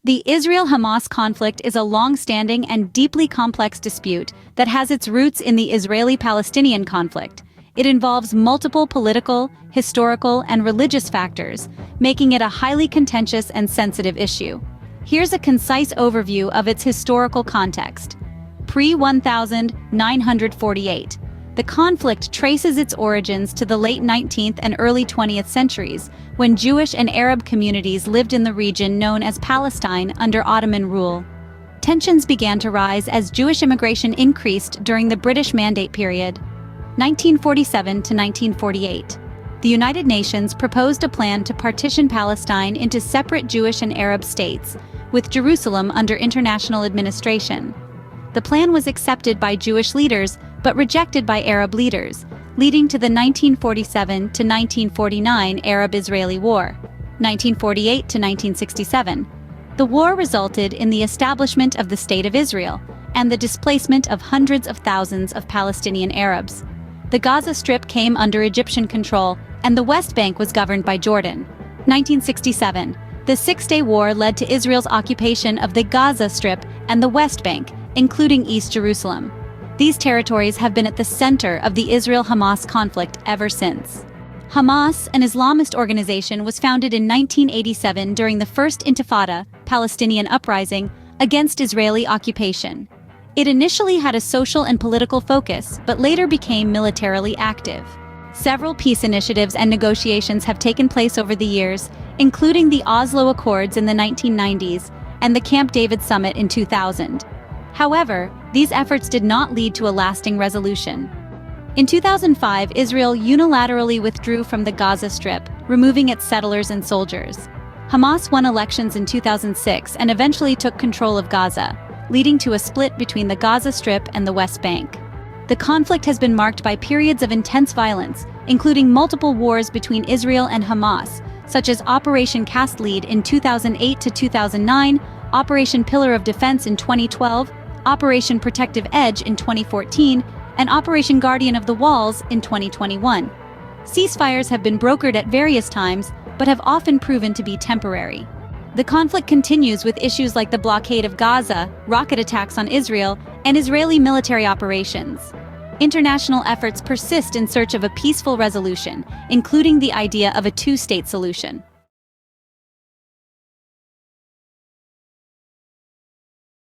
The Israel-Hamas conflict is a long-standing and deeply complex dispute that has its roots in the Israeli-Palestinian conflict. It involves multiple political, historical, and religious factors, making it a highly contentious and sensitive issue. Here's a concise overview of its historical context. Pre-1948. The conflict traces its origins to the late 19th and early 20th centuries, when Jewish and Arab communities lived in the region known as Palestine under Ottoman rule. Tensions began to rise as Jewish immigration increased during the British Mandate period. 1947 to 1948. The United Nations proposed a plan to partition Palestine into separate Jewish and Arab states, with Jerusalem under international administration. The plan was accepted by Jewish leaders but rejected by Arab leaders, leading to the 1947 to 1949 Arab-Israeli War, 1948 to 1967. The war resulted in the establishment of the State of Israel and the displacement of hundreds of thousands of Palestinian Arabs. The Gaza Strip came under Egyptian control, and the West Bank was governed by Jordan. 1967. The Six-Day War led to Israel's occupation of the Gaza Strip and the West Bank, including East Jerusalem. These territories have been at the center of the Israel-Hamas conflict ever since. Hamas, an Islamist organization, was founded in 1987 during the First Intifada, Palestinian uprising, against Israeli occupation. It initially had a social and political focus, but later became militarily active. Several peace initiatives and negotiations have taken place over the years, including the Oslo Accords in the 1990s and the Camp David Summit in 2000. However, these efforts did not lead to a lasting resolution. In 2005, Israel unilaterally withdrew from the Gaza Strip, removing its settlers and soldiers. Hamas won elections in 2006 and eventually took control of Gaza, leading to a split between the Gaza Strip and the West Bank. The conflict has been marked by periods of intense violence, including multiple wars between Israel and Hamas, such as Operation Cast Lead in 2008 to 2009, Operation Pillar of Defense in 2012, Operation Protective Edge in 2014, and Operation Guardian of the Walls in 2021. Ceasefires have been brokered at various times, but have often proven to be temporary. The conflict continues with issues like the blockade of Gaza, rocket attacks on Israel, and Israeli military operations. International efforts persist in search of a peaceful resolution, including the idea of a two-state solution.